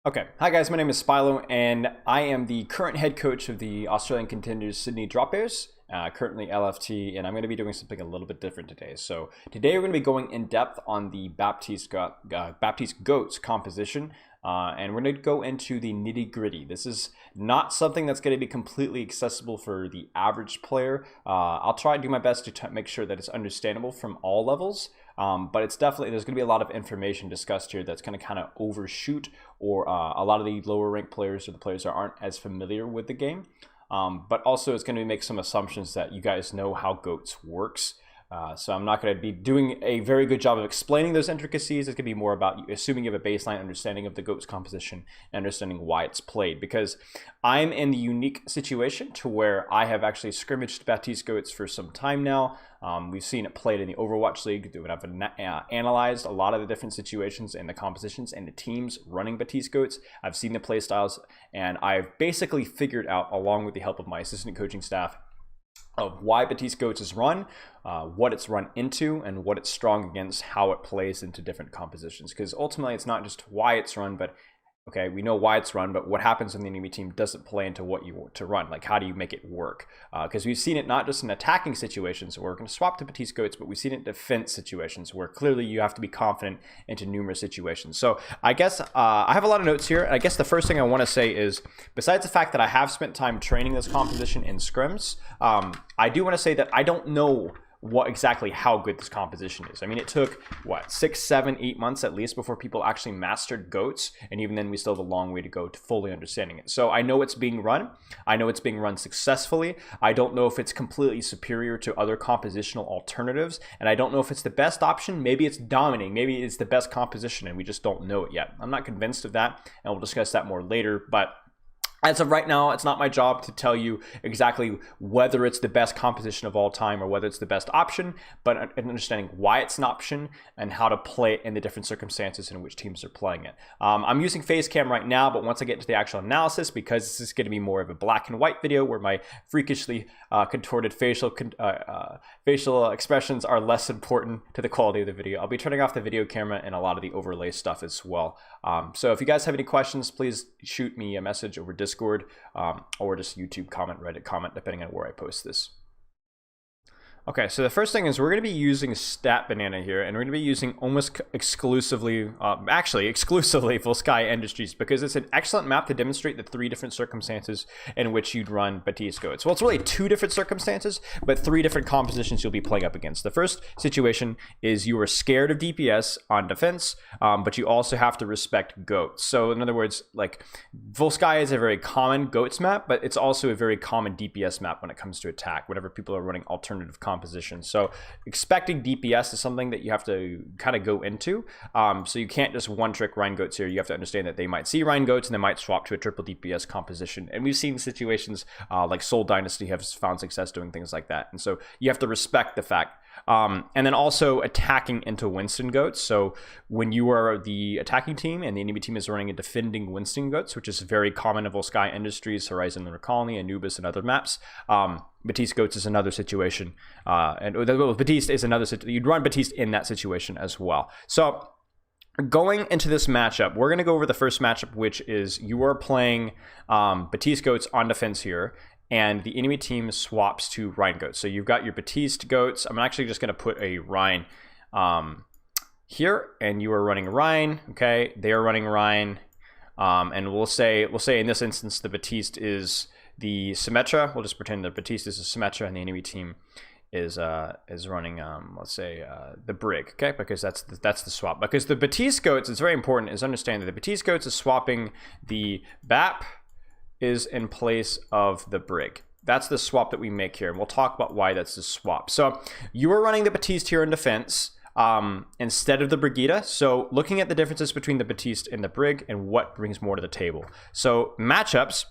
Okay, hi guys, my name is Spilo, and I am the current head coach of the Australian Contenders Sydney Drop Bears, currently LFT, and I'm going to be doing something a little bit different today. So today we're going to be going in depth on the Baptiste GOATS composition, and we're going to go into the nitty gritty. This is not something that's going to be completely accessible for the average player. I'll try to do my best to make sure that it's understandable from all levels. But it's definitely, there's going to be a lot of information discussed here that's going to kind of overshoot or a lot of the lower ranked players or the players that aren't as familiar with the game. But also it's going to make some assumptions that you guys know how GOATS works. So I'm not going to be doing a very good job of explaining those intricacies. It's going to be more about you assuming you have a baseline understanding of the GOATS composition and understanding why it's played. Because I'm in the unique situation to where I have actually scrimmaged Baptiste GOATS for some time now. We've seen it played in the Overwatch League. I've analyzed a lot of the different situations and the compositions and the teams running Baptiste GOATS. I've seen the play styles, and I've basically figured out, along with the help of my assistant coaching staff, of why Baptiste GOATS is run, what it's run into, and what it's strong against, how it plays into different compositions. Because ultimately, it's not just why it's run, but okay, we know why it's run, but what happens when the enemy team doesn't play into what you want to run? Like, how do you make it work? Because we've seen it not just in attacking situations where we're going to swap to Baptiste GOATS, but we've seen it in defense situations where clearly you have to be confident into numerous situations. So I guess I have a lot of notes here. And I guess the first thing I want to say is, besides the fact that I have spent time training this composition in scrims, I do want to say that I don't know exactly how good this composition is. I mean, it took what, 6, 7, 8 months at least before people actually mastered GOATS, and even then we still have a long way to go to fully understanding it. So I know it's being run. I know it's being run successfully. I don't know if it's completely superior to other compositional alternatives, and I don't know if it's the best option. Maybe it's dominating. Maybe it's the best composition, and we just don't know it yet. I'm not convinced of that, and we'll discuss that more later, but as of right now, it's not my job to tell you exactly whether it's the best composition of all time or whether it's the best option, but understanding why it's an option and how to play it in the different circumstances in which teams are playing it. I'm using face cam right now, but once I get to the actual analysis, because this is going to be more of a black and white video where my freakishly contorted facial expressions are less important to the quality of the video, I'll be turning off the video camera and a lot of the overlay stuff as well. So if you guys have any questions, please shoot me a message over Discord, or just YouTube comment, Reddit comment, depending on where I post this. Okay, so the first thing is we're going to be using Stat Banana here, and we're going to be using almost exclusively, actually exclusively Full Sky Industries, because it's an excellent map to demonstrate the 3 different circumstances in which you'd run Baptiste GOATS. Well, it's really 2 different circumstances, but 3 different compositions you'll be playing up against. The first situation is you are scared of DPS on defense, but you also have to respect GOATS. So in other words, like, Full Sky is a very common GOATS map, but it's also a very common DPS map when it comes to attack, whenever people are running alternative composition. So expecting DPS is something that you have to kind of go into. So you can't just one trick Rein GOATS here. You have to understand that they might see Rein GOATS and they might swap to a triple DPS composition. And we've seen situations like Soul Dynasty have found success doing things like that. And so you have to respect the fact. And then also attacking into Winston GOATS. So when you are the attacking team and the enemy team is running a defending Winston GOATS, which is very common in Full Sky Industries, Horizon Lunar Colony, Anubis, and other maps, Baptiste GOATS is another situation. Baptiste is another situation. You'd run Baptiste in that situation as well. So going into this matchup, we're going to go over the first matchup, which is you are playing Baptiste GOATS on defense here, and the enemy team swaps to Rein GOATS. So you've got your Baptiste GOATS. I'm actually just going to put a Rein here, and you are running Rein. Okay, they are running Rein, and we'll say in this instance the Baptiste is the Symmetra. We'll just pretend that Baptiste is a Symmetra, and the enemy team is running let's say the Brig, okay, because that's the swap. Because the Baptiste GOATS, it's very important is understand that the Baptiste GOATS is swapping the BAP is in place of the Brig. That's the swap that we make here, and we'll talk about why that's the swap. So you are running the Baptiste here in defense instead of the Brigida. So looking at the differences between the Baptiste and the Brig and what brings more to the table. So matchups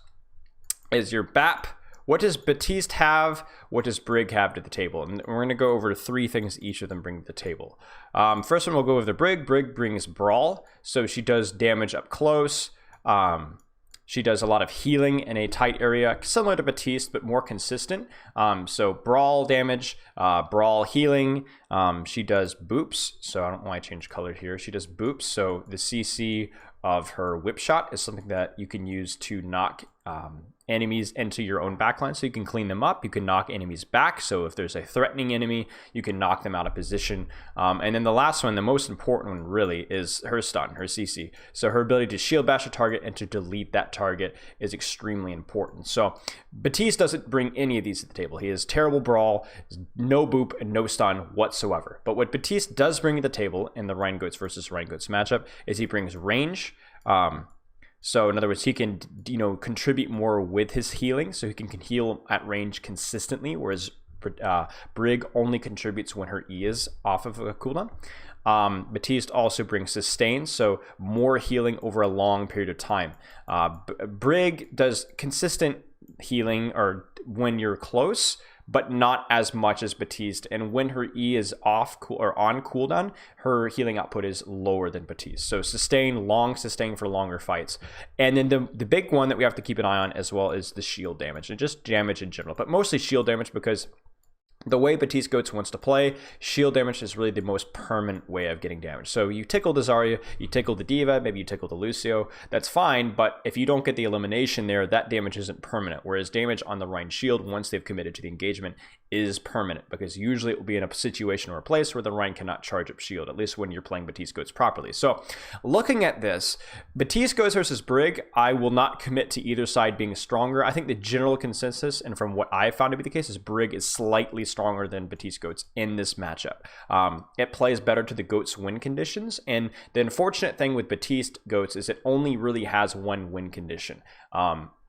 is your BAP. What does Baptiste have? What does Brig have to the table? And we're going to go over 3 things each of them bring to the table. First one, we'll go with the Brig. Brig brings Brawl. So she does damage up close. She does a lot of healing in a tight area, similar to Baptiste, but more consistent. So Brawl damage, Brawl healing. She does boops. So I don't know why I changed color here. She does boops. So the CC of her whip shot is something that you can use to knock enemies into your own backline. So you can clean them up, you can knock enemies back. So if there's a threatening enemy, you can knock them out of position. And then the last one, the most important one really, is her stun, her CC. So her ability to shield bash a target and to delete that target is extremely important. So Baptiste doesn't bring any of these to the table. He has terrible brawl, no boop, and no stun whatsoever. But what Baptiste does bring to the table in the Rein Goats versus Rein Goats matchup is he brings range. So in other words, he can, contribute more with his healing. So he can heal at range consistently, whereas Brig only contributes when her E is off of a cooldown. Baptiste also brings sustain, so more healing over a long period of time. Brig does consistent healing or when you're close, but not as much as Baptiste. And when her E is off or on cooldown, her healing output is lower than Baptiste. So long sustain for longer fights. And then the big one that we have to keep an eye on as well is the shield damage, and just damage in general, but mostly shield damage, because the way Baptiste Goats wants to play, shield damage is really the most permanent way of getting damage. So you tickle the Zarya, you tickle the Diva, maybe you tickle the Lucio, that's fine, but if you don't get the elimination there, that damage isn't permanent, whereas damage on the Rein shield, once they've committed to the engagement, is permanent, because usually it will be in a situation or a place where the Rein cannot charge up shield, at least when you're playing Baptiste Goats properly. So looking at this, Baptiste Goats versus Brig, I will not commit to either side being stronger. I think the general consensus, and from what I found to be the case, is Brig is slightly stronger than Baptiste Goats in this matchup. It plays better to the Goats win conditions, and the unfortunate thing with Baptiste Goats is it only really has one win condition.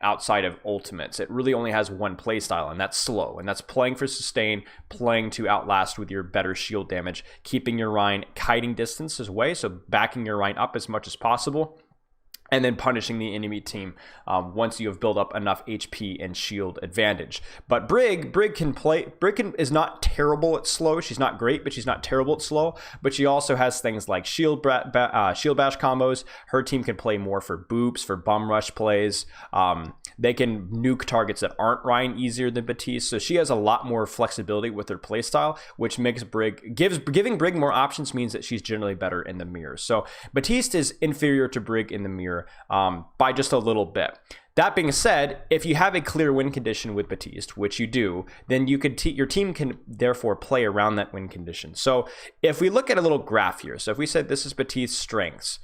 Outside of ultimates, it really only has one play style, and that's slow, and that's playing for sustain, playing to outlast with your better shield damage, keeping your Rein kiting distances away, so backing your Rein up as much as possible, and then punishing the enemy team once you have built up enough HP and shield advantage. But Brig is not terrible at slow. She's not great, but she's not terrible at slow. But she also has things like shield bash combos. Her team can play more for boops, for bum rush plays. They can nuke targets that aren't Rein easier than Baptiste. So she has a lot more flexibility with her playstyle, which makes giving Brig more options means that she's generally better in the mirror. So Baptiste is inferior to Brig in the mirror by just a little bit. That being said, if you have a clear win condition with Baptiste, which you do, then you could your team can therefore play around that win condition. So if we look at a little graph here, so if we said this is Baptiste's strengths,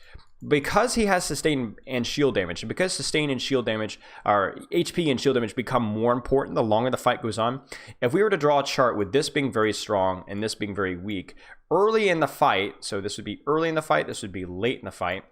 because he has sustain and shield damage, and because sustain and shield damage, or HP and shield damage, become more important the longer the fight goes on, if we were to draw a chart with this being very strong and this being very weak, early in the fight, so this would be early in the fight, this would be late in the fight.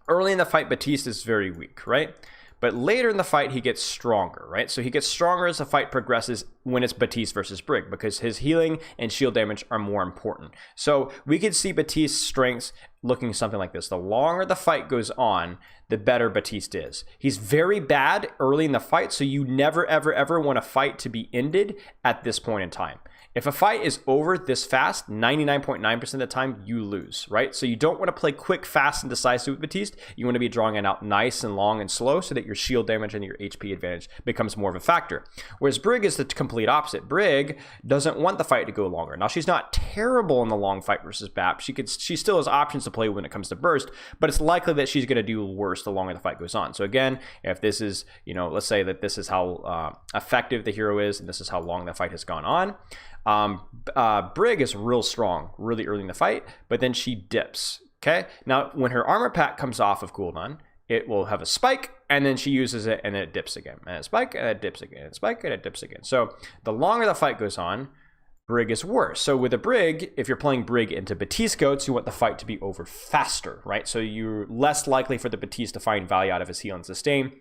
Early in the fight, Baptiste is very weak, right? But later in the fight, he gets stronger, right? So he gets stronger as the fight progresses when it's Baptiste versus Brig, because his healing and shield damage are more important. So we could see Baptiste's strengths looking something like this. The longer the fight goes on, the better Baptiste is. He's very bad early in the fight, so you never, ever, ever want a fight to be ended at this point in time. If a fight is over this fast, 99.9% of the time, you lose, right? So you don't want to play quick, fast, and decisive with Baptiste. You want to be drawing it out nice and long and slow so that your shield damage and your HP advantage becomes more of a factor. Whereas Brig is the complete opposite. Brig doesn't want the fight to go longer. Now, she's not terrible in the long fight versus Bap. She still has options to play when it comes to burst, but it's likely that she's going to do worse the longer the fight goes on. So again, if this is, let's say that this is how effective the hero is and this is how long the fight has gone on, Brig is real strong really early in the fight, but then she dips. Okay, now when her armor pack comes off of cooldown, it will have a spike, and then she uses it, and then it dips again, and a spike, and it dips again, and a spike, and it dips again. So the longer the fight goes on, Brig is worse. So with a Brig, if you're playing Brig into Baptiste Goats, you want the fight to be over faster, right? So you're less likely for the Baptiste to find value out of his heal and sustain.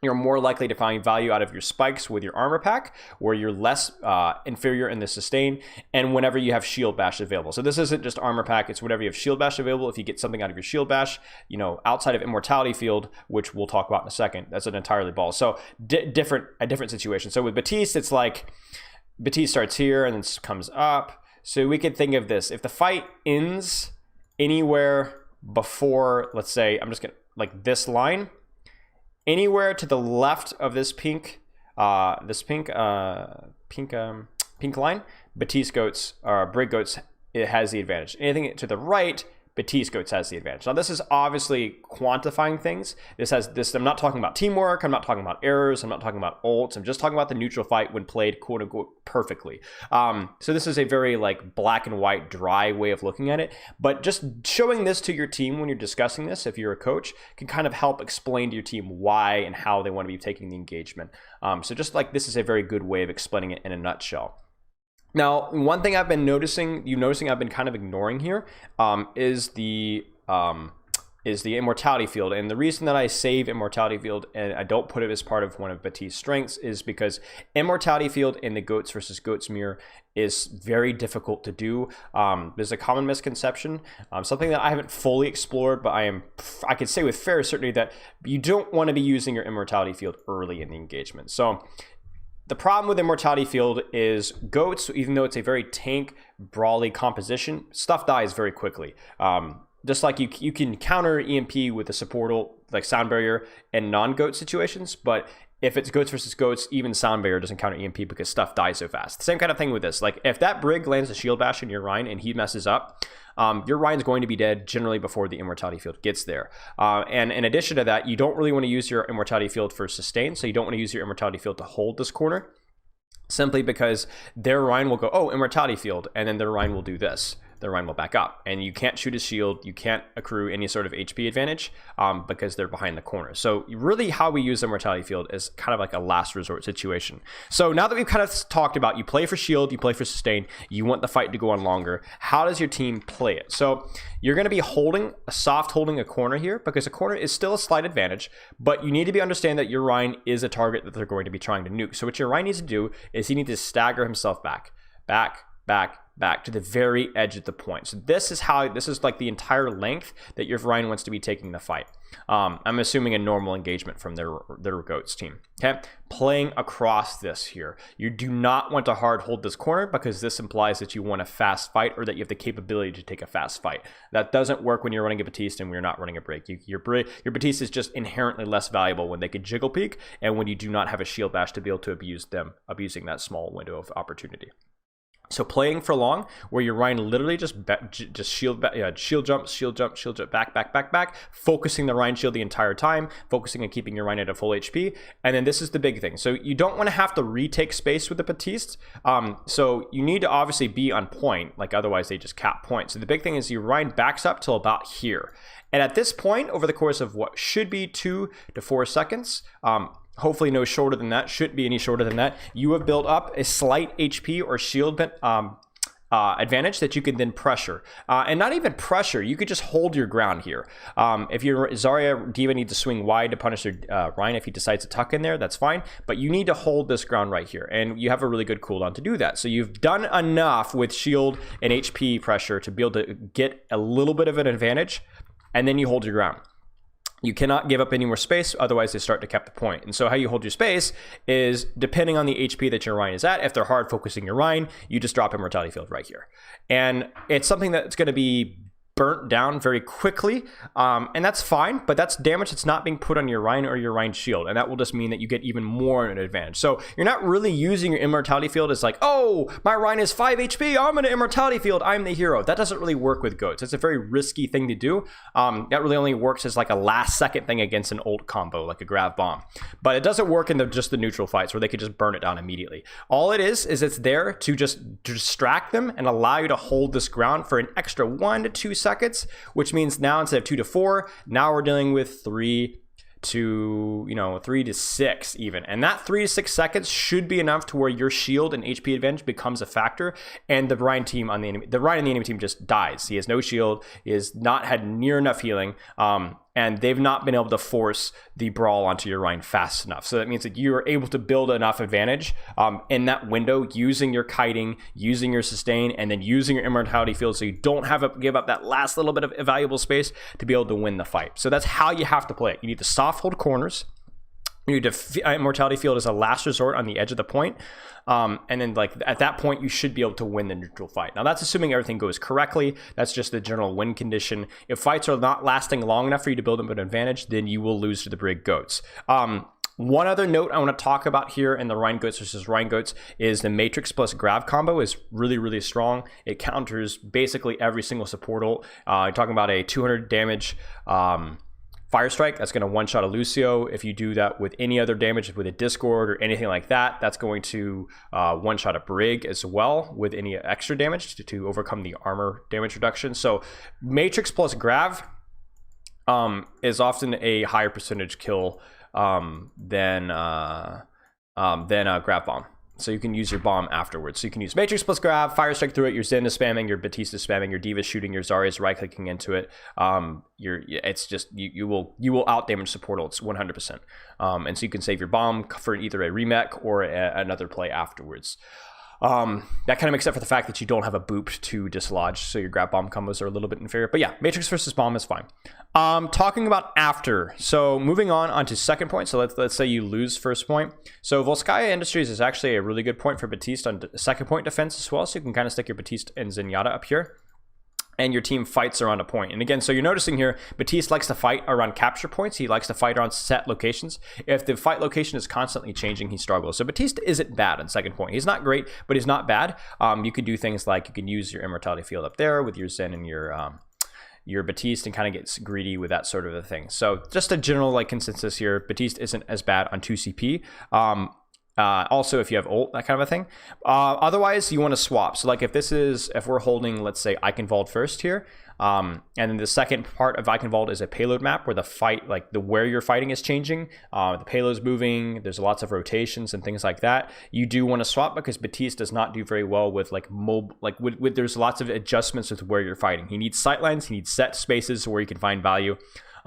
You're more likely to find value out of your spikes with your armor pack, where you're less inferior in the sustain, and whenever you have shield bash available. So this isn't just armor pack, it's whenever you have shield bash available. If you get something out of your shield bash, outside of immortality field, which we'll talk about in a second, that's an entirely ball. So a different situation. So with Baptiste, it's like Baptiste starts here and then comes up. So we could think of this. If the fight ends anywhere before, let's say, I'm just gonna, like this line, anywhere to the left of this pink line, Baptiste Goats or Brig Goats, it has the advantage. Anything to the right, Baptiste GOATS has the advantage. Now, this is obviously quantifying things. I'm not talking about teamwork. I'm not talking about errors. I'm not talking about ults. I'm just talking about the neutral fight when played quote unquote perfectly. So this is a very like black and white, dry way of looking at it. But just showing this to your team when you're discussing this, if you're a coach, can kind of help explain to your team why and how they want to be taking the engagement. So just like this is a very good way of explaining it in a nutshell. Now, one thing I've been noticing, I've been kind of ignoring here, is the immortality field. And the reason that I save immortality field and I don't put it as part of one of Baptiste's strengths is because immortality field in the GOATS versus GOATS mirror is very difficult to do. There's a common misconception, something that I haven't fully explored, but I could say with fair certainty that you don't want to be using your immortality field early in the engagement. So the problem with immortality field is GOATS, even though it's a very tank, brawly composition, stuff dies very quickly. Just like you can counter EMP with a support ult, like Sound Barrier, in non-GOAT situations, but if it's GOATS versus GOATS, even Sound Barrier doesn't counter EMP because stuff dies so fast. Same kind of thing with this. Like if that Brig lands a shield bash in your Rein and he messes up, your Rein's going to be dead generally before the immortality field gets there. And in addition to that, you don't really want to use your immortality field for sustain, so you don't want to use your immortality field to hold this corner, simply because their Rein will go, oh, immortality field, and then their Rein will do this. Their Rein will back up, and you can't shoot a shield, you can't accrue any sort of HP advantage because they're behind the corner. So really how we use the immortality field is kind of like a last resort situation. So now that we've kind of talked about you play for shield, you play for sustain, you want the fight to go on longer, how does your team play it? So you're going to be holding a corner here because a corner is still a slight advantage, but you need to understand that your Rein is a target that they're going to be trying to nuke. So what your Rein needs to do is he needs to stagger himself back to the very edge of the point. So this is like the entire length that your Rein wants to be taking the fight. I'm assuming a normal engagement from their GOATS team. Okay, playing across this here. You do not want to hard hold this corner because this implies that you want a fast fight or that you have the capability to take a fast fight. That doesn't work when you're running a Baptiste and we're not running a break. Your Baptiste is just inherently less valuable when they can jiggle peek and when you do not have a shield bash to be able to abusing that small window of opportunity. So playing for long, where your Rein literally just shield jump, back, focusing the Rein shield the entire time, focusing on keeping your Rein at a full HP, and then this is the big thing. So you don't want to have to retake space with the Baptiste. So you need to obviously be on point, like otherwise they just cap points. So the big thing is your Rein backs up till about here. And at this point, over the course of what should be 2 to 4 seconds, hopefully no shorter than that, shouldn't be any shorter than that, you have built up a slight HP or shield advantage that you can then pressure. And not even pressure, you could just hold your ground here. If your Zarya D.Va needs to swing wide to punish their Rein, if he decides to tuck in there, that's fine. But you need to hold this ground right here. And you have a really good cooldown to do that. So you've done enough with shield and HP pressure to be able to get a little bit of an advantage. And then you hold your ground. You cannot give up any more space, otherwise they start to cap the point. And so how you hold your space is depending on the HP that your Rein is at. If they're hard focusing your Rein, you just drop immortality field right here. And it's something that's going to be burnt down very quickly, and that's fine, but that's damage that's not being put on your Rein or your Rein shield, and that will just mean that you get even more an advantage. So you're not really using your immortality field as like, oh, my Rein is 5 HP, I'm gonna immortality field, I'm the hero. That doesn't really work with GOATS. It's a very risky thing to do. That really only works as like a last second thing against an ult combo, like a grav bomb. But it doesn't work in just the neutral fights where they could just burn it down immediately. All it is it's there to just distract them and allow you to hold this ground for an extra 1 to 2 seconds, which means now instead of 2 to 4, now we're dealing with 3 to 6 even. And that 3 to 6 seconds should be enough to where your shield and HP advantage becomes a factor, and the Rein team on the enemy, the Rein in the enemy team just dies. He has no shield, he has not had near enough healing, and they've not been able to force the brawl onto your Rein fast enough. So that means that you are able to build enough advantage in that window using your kiting, using your sustain, and then using your immortality field so you don't have to give up that last little bit of valuable space to be able to win the fight. So that's how you have to play it. You need to soft hold corners. You need to immortality field as a last resort on the edge of the point. And then like at that point, you should be able to win the neutral fight. Now that's assuming everything goes correctly. That's just the general win condition. If fights are not lasting long enough for you to build up an advantage, then you will lose to the Brig GOATS. One other note I want to talk about here in the Rein Goats versus Rein Goats is the Matrix plus Grav combo is really, really strong. It counters basically every single support ult. You're talking about a 200 damage Fire Strike. That's going to one-shot a Lucio. If you do that with any other damage, with a Discord or anything like that, that's going to one-shot a Brig as well with any extra damage to overcome the armor damage reduction. So Matrix plus Grav is often a higher percentage kill than a Grav Bomb. So you can use your bomb afterwards. So you can use Matrix plus Grav, Fire Strike through it, your Zen is spamming, your Baptiste is spamming, your D.Va is shooting, your Zarya is right-clicking into it. It's just, you will out-damage support ults 100%. And so you can save your bomb for either a remech or another play afterwards. That kind of makes up for the fact that you don't have a boop to dislodge, so your grab bomb combos are a little bit inferior. But yeah, Matrix versus bomb is fine. Talking about after, so moving on to second point. So let's say you lose first point. So Volskaya Industries is actually a really good point for Baptiste on second point defense as well. So you can kind of stick your Baptiste and Zenyatta up here, and your team fights around a point. And again, so you're noticing here, Baptiste likes to fight around capture points. He likes to fight around set locations. If the fight location is constantly changing, he struggles. So Baptiste isn't bad on second point. He's not great, but he's not bad. You could do things like you can use your immortality field up there with your Zen and your Baptiste and kind of gets greedy with that sort of a thing. So just a general like consensus here, Baptiste isn't as bad on 2CP. Also, if you have ult, that kind of a thing. Otherwise, you want to swap. So like if we're holding, let's say, Eichenwald first here, and then the second part of Eichenwald is a payload map where the fight, like where you're fighting is changing, the payload's moving, there's lots of rotations and things like that. You do want to swap because Baptiste does not do very well with there's lots of adjustments with where you're fighting. He needs sightlines, he needs set spaces where he can find value.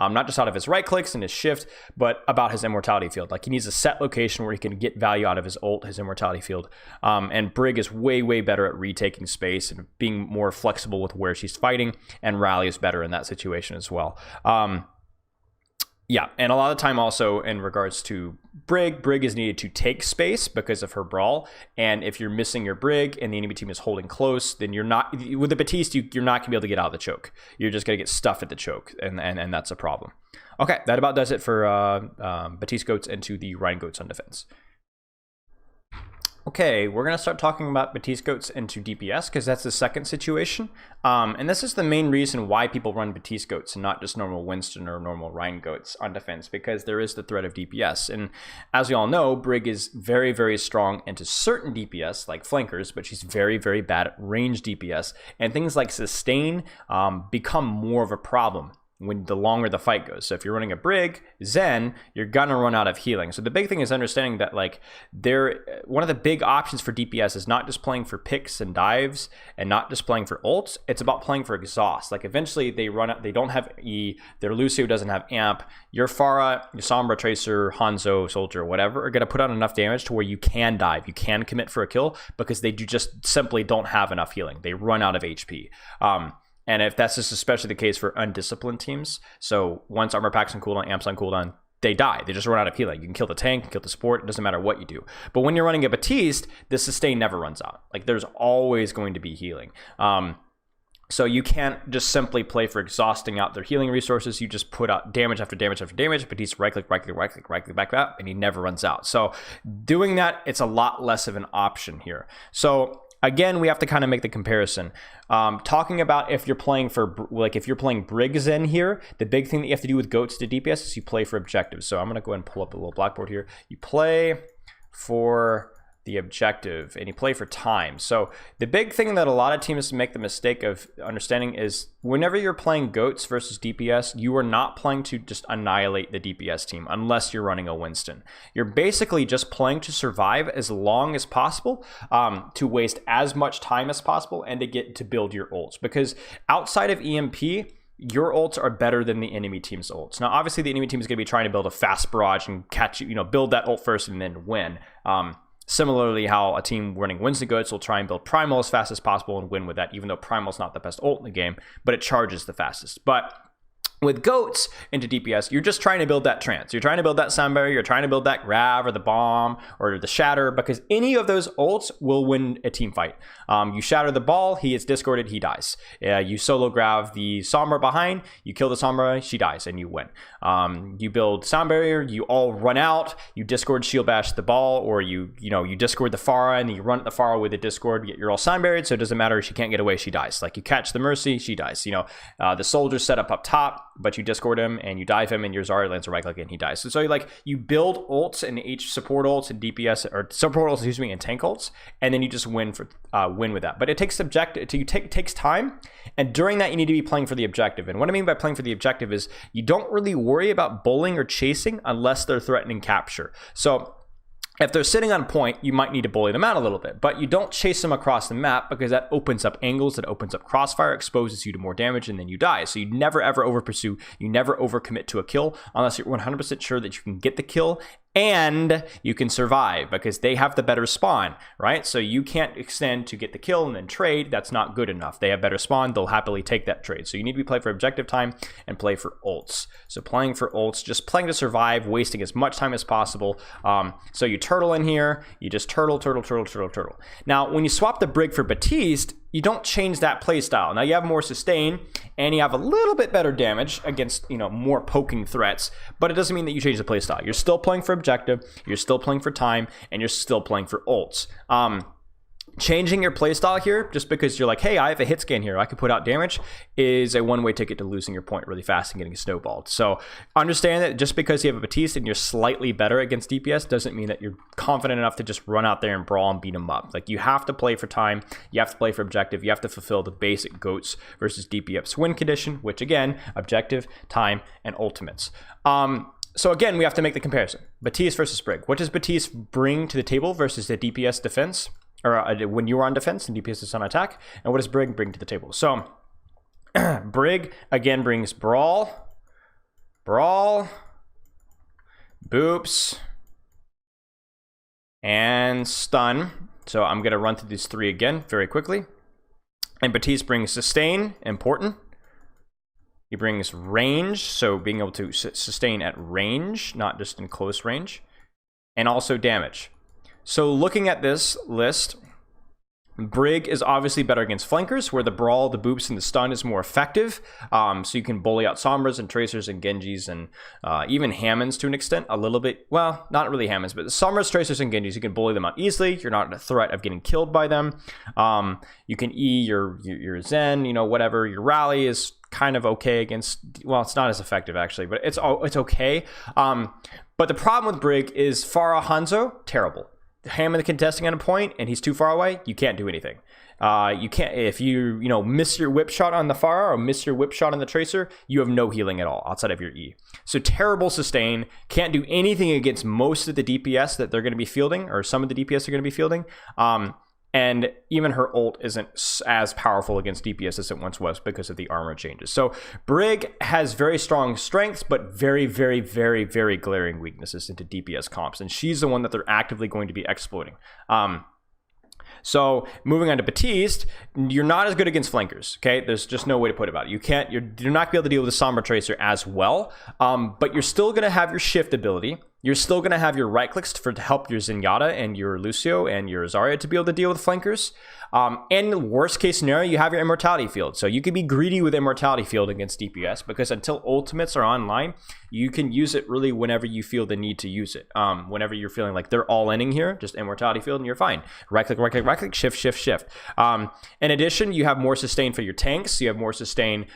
Not just out of his right clicks and his shift, but about his immortality field. Like he needs a set location where he can get value out of his ult, his immortality field. And Brig is way, way better at retaking space and being more flexible with where she's fighting, and Rally is better in that situation as well. Yeah, and a lot of the time also in regards to Brig is needed to take space because of her brawl. And if you're missing your Brig and the enemy team is holding close, then you're not, with the Baptiste, you're not gonna be able to get out of the choke. You're just gonna get stuffed at the choke, and that's a problem. Okay, that about does it for Baptiste Goats into the Rein Goats on defense. Okay, we're going to start talking about Baptiste Goats into DPS because that's the second situation. And this is the main reason why people run Baptiste Goats and not just normal Winston or normal Rein Goats on defense, because there is the threat of DPS. And as we all know, Brig is very, very strong into certain DPS like flankers, but she's very, very bad at range DPS. And things like sustain become more of a problem when the longer the fight goes. So if you're running a Brig, Zen, you're gonna run out of healing. So the big thing is understanding that like one of the big options for DPS is not just playing for picks and dives and not just playing for ults, it's about playing for exhaust. Like eventually they run out, they don't have E, their Lucio doesn't have amp, your Pharah, your Sombra, Tracer, Hanzo, Soldier, whatever, are gonna put out enough damage to where you can dive, you can commit for a kill because they just simply don't have enough healing. They run out of HP. And if that's just especially the case for undisciplined teams, so once armor packs on cooldown, amps on cooldown, they die. They just run out of healing. You can kill the tank, you can kill the support, it doesn't matter what you do. But when you're running a Baptiste, the sustain never runs out. Like there's always going to be healing. So you can't just simply play for exhausting out their healing resources. You just put out damage after damage after damage. Baptiste right click, back up, and he never runs out. So doing that, it's a lot less of an option here. So again, we have to kind of make the comparison. Talking about if you're playing Brig Zen here, the big thing that you have to do with Goats to DPS is you play for objectives. So I'm going to go ahead and pull up a little blackboard here. You play for the objective and you play for time. So the big thing that a lot of teams make the mistake of understanding is whenever you're playing Goats versus DPS, you are not playing to just annihilate the DPS team unless you're running a Winston. You're basically just playing to survive as long as possible, to waste as much time as possible, and to get to build your ults. Because outside of EMP, your ults are better than the enemy team's ults. Now, obviously, the enemy team is going to be trying to build a fast barrage and catch you, build that ult first and then win. Similarly, how a team running Winston Goats will try and build Primal as fast as possible and win with that, even though Primal's not the best ult in the game, but it charges the fastest. But With goats into DPS, you're just trying to build that trance. You're trying to build that sound barrier. You're trying to build that grab or the bomb or the shatter, because any of those ults will win a team fight. You shatter the ball, he is discorded, he dies. You solo grab the Sombra behind, you kill the Sombra, she dies, and you win. You build sound barrier, you all run out, you discord shield bash the ball, or you discord the Pharah and you run at the Pharah with a discord, you're all sound barriered, so it doesn't matter, she can't get away, she dies. Like you catch the Mercy, she dies. The soldier's set up top, but you discord him and you dive him and your Zarya lands a right click and he dies. So you build ults and H support ults and DPS or support ults, and tank ults, and then you just win with that. But it takes it takes time, and during that you need to be playing for the objective. And what I mean by playing for the objective is you don't really worry about bullying or chasing unless they're threatening capture. So if they're sitting on point, you might need to bully them out a little bit, but you don't chase them across the map because that opens up angles, that opens up crossfire, exposes you to more damage, and then you die. So you never ever over pursue, you never over commit to a kill unless you're 100% sure that you can get the kill and you can survive, because they have the better spawn, right? So you can't extend to get the kill and then trade. That's not good enough. They have better spawn. They'll happily take that trade. So you need to be playing for objective time and play for ults. So playing for ults, just playing to survive, wasting as much time as possible. So you turtle in here. You just turtle. Now, when you swap the Brig for Baptiste, you don't change that playstyle. Now you have more sustain and you have a little bit better damage against more poking threats, but it doesn't mean that you change the playstyle. You're still playing for objective, you're still playing for time, and you're still playing for ults. Changing your playstyle here just because you're like, hey, I have a hit scan here, I can put out damage, is a one-way ticket to losing your point really fast and getting snowballed. So understand that just because you have a Baptiste and you're slightly better against DPS doesn't mean that you're confident enough to just run out there and brawl and beat them up. Like, you have to play for time, you have to play for objective, you have to fulfill the basic GOATS versus DPS win condition, which again, objective, time, and ultimates. So again, we have to make the comparison. Baptiste versus Brig. What does Baptiste bring to the table versus the DPS defense? Or when you are on defense and DPS is on attack, and what does Brig bring to the table? So Brig again brings brawl, boops, and stun. So I'm gonna run through these three again very quickly. And Baptiste brings sustain, important. He brings range, so being able to sustain at range, not just in close range, and also damage. So looking at this list, Brig is obviously better against flankers, where the brawl, the boops, and the stun is more effective. So you can bully out Sombras and Tracers and Genjis and even Hammonds to an extent, a little bit. Well, not really Hammonds, but the Sombras, Tracers, and Genjis, you can bully them out easily. You're not at a threat of getting killed by them. You can E your Zen, whatever. Your Rally is kind of okay against, well, it's not as effective actually, but it's okay. But the problem with Brig is Pharah Hanzo, terrible. Hammond contesting on a point and he's too far away, you can't do anything. You can't, if you miss your whip shot on the Pharah or miss your whip shot on the Tracer, you have no healing at all outside of your E. So terrible sustain, can't do anything against most of the DPS that they're going to be fielding, or some of the DPS are going to be fielding. And even her ult isn't as powerful against DPS as it once was because of the armor changes. So Brig has very strong strengths, but very, very, very, very glaring weaknesses into DPS comps. And she's the one that they're actively going to be exploiting. So moving on to Baptiste, you're not as good against flankers, okay? There's just no way to put it about it. You're not going to be able to deal with the Sombra Tracer as well, but you're still going to have your shift ability. You're still going to have your right clicks to help your Zenyatta and your Lucio and your Zarya to be able to deal with flankers. And worst case scenario, you have your Immortality Field. So you can be greedy with Immortality Field against DPS, because until ultimates are online, you can use it really whenever you feel the need to use it. Whenever you're feeling like they're all inning here, just Immortality Field and you're fine. Right click, shift, shift, shift. In addition, you have more sustain for your tanks. You have more sustain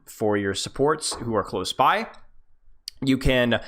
for your supports who are close by. You can...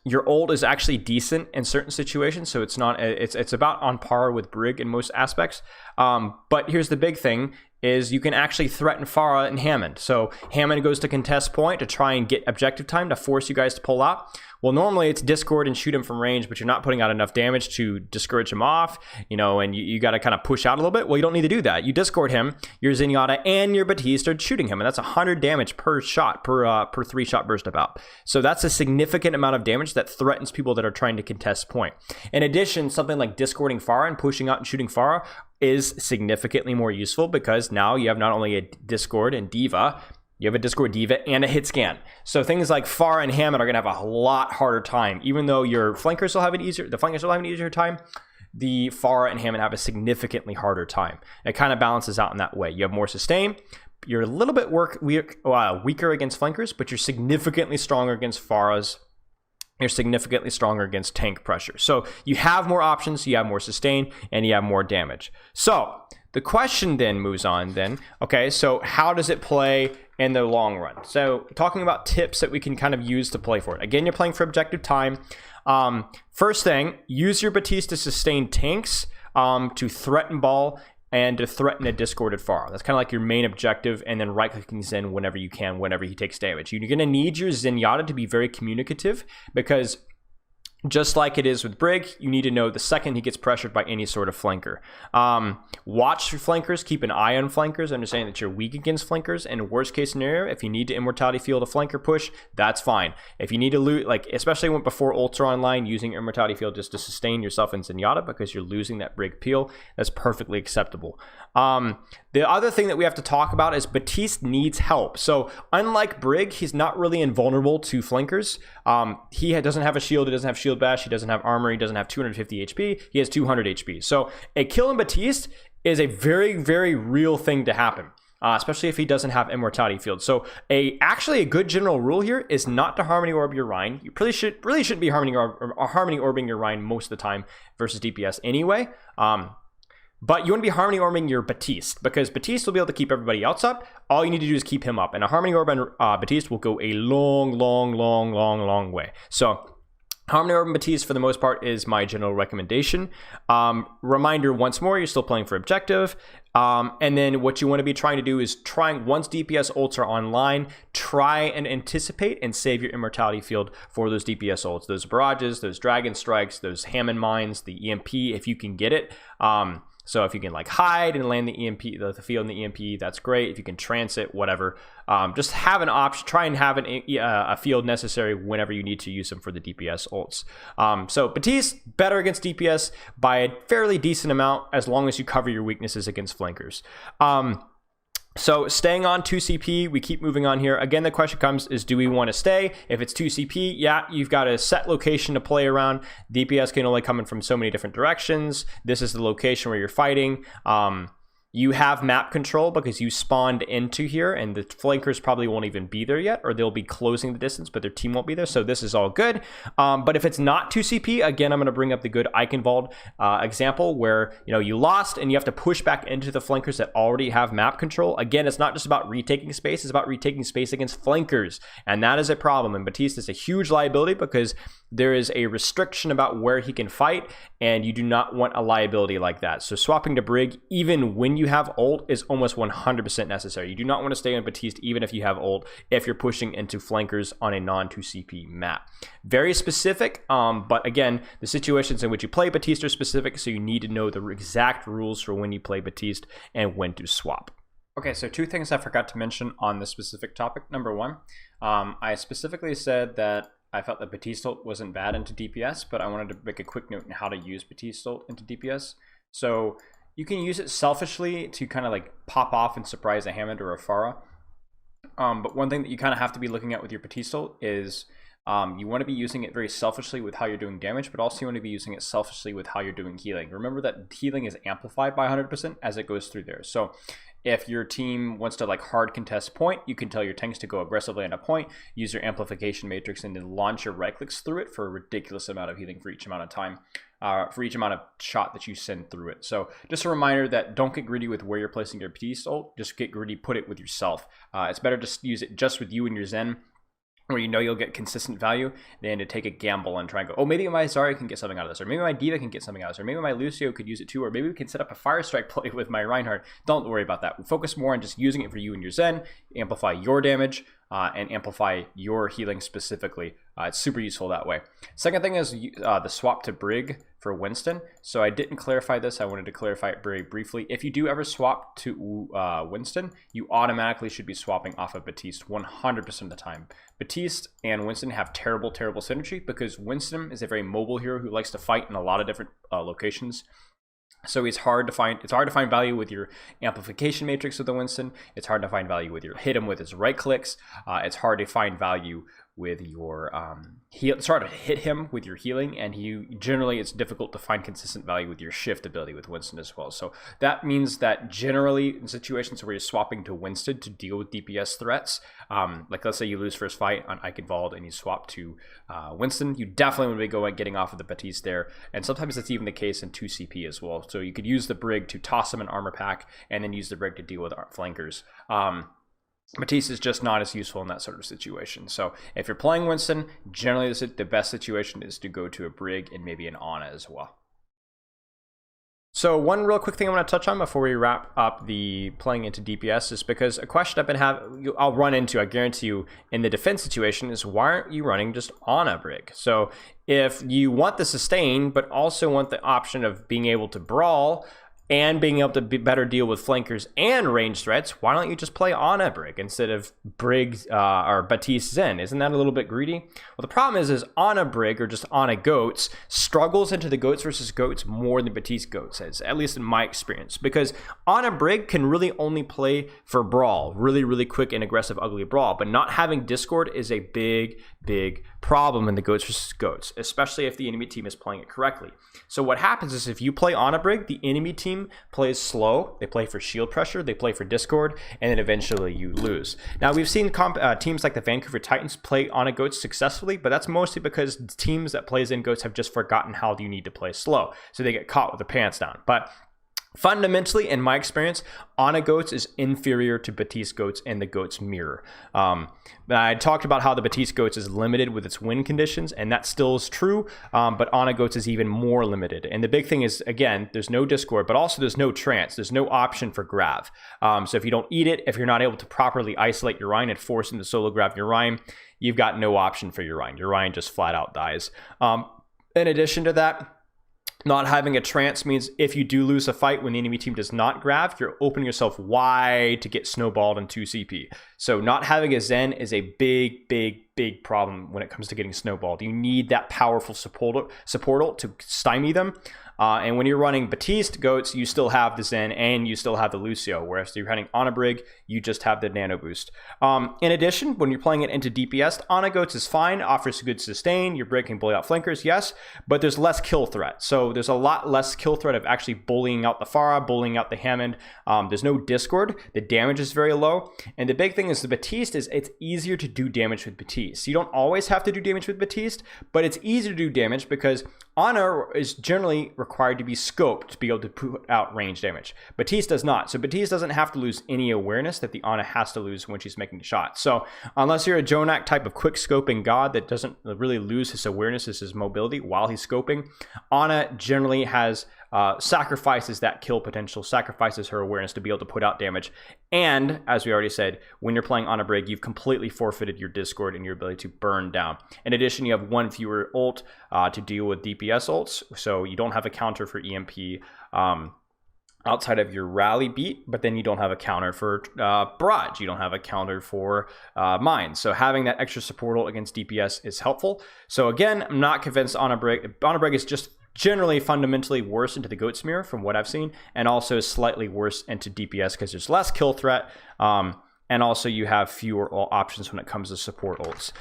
your ult is actually decent in certain situations, so it's not, it's about on par with Brig in most aspects. But here's the big thing, is you can actually threaten Pharah and Hammond. So Hammond goes to contest point to try and get objective time to force you guys to pull out. Well, normally it's discord and shoot him from range, but you're not putting out enough damage to discourage him off, and you got to kind of push out a little bit. Well, you don't need to do that. You discord him, your Zenyatta and your Baptiste are shooting him, and that's 100 damage per shot, per 3-shot burst about. So that's a significant amount of damage that threatens people that are trying to contest point. In addition, something like discording Pharah and pushing out and shooting Pharah is significantly more useful, because now you have not only a discord and diva, You have a Discord Diva and a hit scan. So things like Farah and Hammond are going to have a lot harder time. Even though your flankers will have an easier, the flankers will have an easier time, the Farah and Hammond have a significantly harder time. It kind of balances out in that way. You have more sustain. You're a little bit weaker against flankers, but you're significantly stronger against Farahs. You're significantly stronger against tank pressure. So you have more options, you have more sustain, and you have more damage. So the question then moves on then, okay, so how does it play in the long run? So talking about tips that we can kind of use to play for it. Again, you're playing for objective time. First thing, use your Baptiste to sustain tanks, to threaten ball, and to threaten a discorded Farah. That's kind of like your main objective, and then right-clicking Zen whenever you can, whenever he takes damage. You're going to need your Zenyatta to be very communicative, because just like it is with Brig, you need to know the second he gets pressured by any sort of flanker. Watch for flankers, keep an eye on flankers, understand that you're weak against flankers, and worst case scenario, if you need to Immortality Field a flanker push, that's fine. If you need to loot, like especially when before ults are online, using Immortality Field just to sustain yourself in Zenyatta because you're losing that Brig peel, that's perfectly acceptable. The other thing that we have to talk about is Baptiste needs help. So unlike Brig, he's not really invulnerable to flankers. He doesn't have a shield, he doesn't have shield bash, he doesn't have armor, he doesn't have 250 HP, he has 200 HP. So a kill in Baptiste is a very, very real thing to happen. Especially if he doesn't have Immortality Field. So actually a good general rule here is not to Harmony Orb your Rein. You really shouldn't be Harmony Orbing your Rein most of the time versus DPS anyway. But you want to be Harmony Orbing your Baptiste, because Baptiste will be able to keep everybody else up. All you need to do is keep him up. And a Harmony Orb and Baptiste will go a long way. So Harmony Orb and Baptiste, for the most part, is my general recommendation. Reminder once more, you're still playing for objective. And then what you want to be trying to do is once DPS ults are online, try and anticipate and save your Immortality Field for those DPS ults. Those barrages, those dragon strikes, those Hammond mines, the EMP, if you can get it. So if you can like hide and land the EMP, the field in the EMP, that's great. If you can transit, whatever. Just have an option. Try and have a field necessary whenever you need to use them for the DPS ults. So Baptiste, better against DPS by a fairly decent amount as long as you cover your weaknesses against flankers. So staying on 2CP, we keep moving on here. Again, the question comes is, do we want to stay? If it's 2CP, yeah, you've got a set location to play around. DPS can only come in from so many different directions. This is the location where you're fighting. You have map control because you spawned into here, and the flankers probably won't even be there yet, or they'll be closing the distance, but their team won't be there, so this is all good. But if it's not 2CP, again, I'm going to bring up the good Eichenwald example where you lost and you have to push back into the flankers that already have map control. Again, it's not just about retaking space, it's about retaking space against flankers, and that is a problem. And Baptiste is a huge liability because there is a restriction about where he can fight, and you do not want a liability like that. So swapping to Brig, even when you have ult, is almost 100% necessary. You do not want to stay on Baptiste even if you have ult, if you're pushing into flankers on a non-2CP map. Very specific, but again, the situations in which you play Baptiste are specific, so you need to know the exact rules for when you play Baptiste and when to swap. Okay, so two things I forgot to mention on this specific topic. Number one, I specifically said that I felt that Baptiste ult wasn't bad into DPS, but I wanted to make a quick note on how to use Baptiste ult into DPS. So you can use it selfishly to kind of like pop off and surprise a Hammond or a Farah. But one thing that you kind of have to be looking at with your Baptiste ult is you want to be using it very selfishly with how you're doing damage, but also you want to be using it selfishly with how you're doing healing. Remember that healing is amplified by 100% as it goes through there. So if your team wants to like hard contest point, you can tell your tanks to go aggressively on a point, use your amplification matrix, and then launch your right clicks through it for a ridiculous amount of healing for each amount of time, for each amount of shot that you send through it. So just a reminder that don't get greedy with where you're placing your Baptiste ult, just get greedy, put it with yourself. It's better to use it just with you and your Zen, where you'll get consistent value, than to take a gamble and try and go, oh, maybe my Zarya can get something out of this, or maybe my Diva can get something out of this, or maybe my Lucio could use it too, or maybe we can set up a Fire Strike play with my Reinhardt. Don't worry about that. We focus more on just using it for you and your Zen, amplify your damage, and amplify your healing specifically. It's super useful that way. Second thing is the swap to Brig for Winston. So I didn't clarify this. I wanted to clarify it very briefly. If you do ever swap to Winston, you automatically should be swapping off of Baptiste 100% of the time. Baptiste and Winston have terrible synergy because Winston is a very mobile hero who likes to fight in a lot of different locations. So it's hard to find value with your amplification matrix with the Winston. It's hard to find value with your hit him with his right clicks. It's hard to find value with your it's hard to hit him with your healing, and generally it's difficult to find consistent value with your shift ability with Winston as well. So that means that generally in situations where you're swapping to Winston to deal with DPS threats, like let's say you lose first fight on Eichenwald and you swap to Winston, you definitely would be getting off of the Baptiste there, and sometimes that's even the case in 2 CP as well. So you could use the Brig to toss him an armor pack and then use the Brig to deal with flankers. Baptiste is just not as useful in that sort of situation. So if you're playing Winston, generally the best situation is to go to a Brig and maybe an Ana as well. So one real quick thing I want to touch on before we wrap up the playing into DPS is because a question I've been having, I'll run into, I guarantee you, in the defense situation is why aren't you running just Ana Brig? So if you want the sustain, but also want the option of being able to brawl, and being able to better deal with flankers and range threats, why don't you just play Ana Brig instead of Brig or Baptiste Zen? Isn't that a little bit greedy? Well, the problem is Ana Brig, or just Ana Goats, struggles into the Goats versus Goats more than Baptiste Goats has, at least in my experience, because Ana Brig can really only play for brawl, really quick and aggressive ugly brawl, but not having Discord is a big problem in the Goats versus Goats, especially if the enemy team is playing it correctly. So what happens is if you play Ana Brig, the enemy team plays slow, they play for shield pressure, they play for Discord, and then eventually you lose. Now we've seen teams like the Vancouver Titans play Ana Goats successfully, but that's mostly because teams that play Zen Goats have just forgotten how you need to play slow, so they get caught with their pants down. But fundamentally, in my experience, Ana Goats is inferior to Baptiste Goats and the Goats mirror. I talked about how the Baptiste Goats is limited with its win conditions, and that still is true, but Ana Goats is even more limited. And the big thing is, again, there's no Discord, but also there's no trance. There's no option for grav. So if you don't eat it, if you're not able to properly isolate your Rein and force into solo grav your Rein, you've got no option for your Rein. Your Rein just flat out dies. In addition to that, not having a trance means if you do lose a fight when the enemy team does not grav, you're opening yourself wide to get snowballed in 2 CP. So not having a Zen is a big problem when it comes to getting snowballed. You need that powerful support to stymie them. And when you're running Baptiste Goats, you still have the Zen and you still have the Lucio, whereas if you're running Ana Brig, you just have the Nano Boost. In addition, when you're playing it into DPS, Ana Goats is fine, offers good sustain, your Brig can bully out flankers, yes, but there's less kill threat. So there's a lot less kill threat of actually bullying out the Pharah, bullying out the Hammond. There's no Discord, the damage is very low, and the big thing is the Baptiste is it's easier to do damage with Baptiste. You don't always have to do damage with Baptiste, but it's easier to do damage because Ana is generally required to be scoped to be able to put out range damage. Baptiste does not. So Baptiste doesn't have to lose any awareness that the Ana has to lose when she's making the shot. So unless you're a Jonak type of quick scoping god that doesn't really lose his awareness, his mobility while he's scoping, Ana generally has sacrifices that kill potential, sacrifices her awareness to be able to put out damage. And as we already said, when you're playing Ana Brig, you've completely forfeited your Discord and your ability to burn down. In addition, you have one fewer ult to deal with DPS ults, so you don't have a counter for EMP outside of your rally beat, but then you don't have a counter for barrage. You don't have a counter for mines. So having that extra support ult against DPS is helpful. So again, I'm not convinced Ana Brig. Ana Brig is just generally fundamentally worse into the Goat Smear from what I've seen, and also slightly worse into DPS because there's less kill threat, and also you have fewer options when it comes to support ults.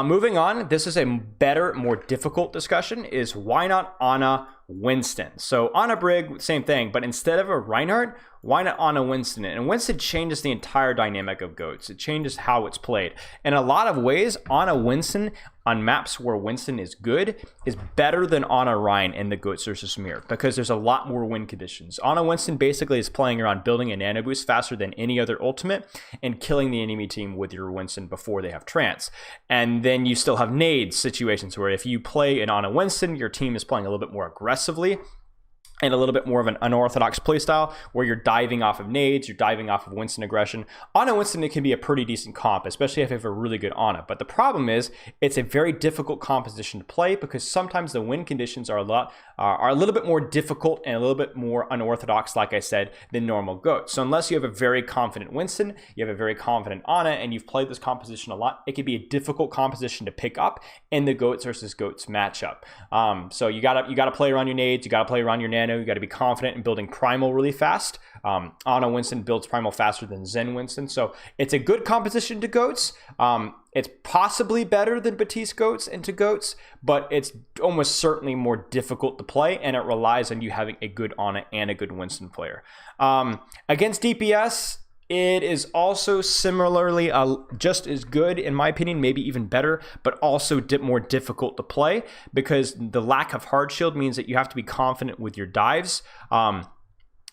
Moving on, this is a better, more difficult discussion, is why not Ana Winston? So Ana Brig, same thing, but instead of a Reinhardt, why not Ana Winston? And Winston changes the entire dynamic of Goats. It changes how it's played. In a lot of ways, Ana Winston on maps where Winston is good is better than Ana Rein in the Goats versus Mirror because there's a lot more win conditions. Ana Winston basically is playing around building a nano boost faster than any other ultimate and killing the enemy team with your Winston before they have trance. And then you still have nades situations where if you play an Ana Winston, your team is playing a little bit more aggressively and a little bit more of an unorthodox playstyle where you're diving off of nades, you're diving off of Winston aggression. Ana Winston, it can be a pretty decent comp, especially if you have a really good Ana. But the problem is, it's a very difficult composition to play because sometimes the win conditions are a little bit more difficult and a little bit more unorthodox, like I said, than normal Goats. So unless you have a very confident Winston, you have a very confident Ana, and you've played this composition a lot, it can be a difficult composition to pick up in the Goats versus Goats matchup. So you gotta play around your nades, you gotta play around your mana. You got to be confident in building Primal really fast. Ana Winston builds Primal faster than Zen Winston. So it's a good composition to Goats. It's possibly better than Baptiste GOATS into Goats, but it's almost certainly more difficult to play, and it relies on you having a good Ana and a good Winston player. Against DPS, it is also similarly just as good, in my opinion, maybe even better, but also more difficult to play because the lack of hard shield means that you have to be confident with your dives.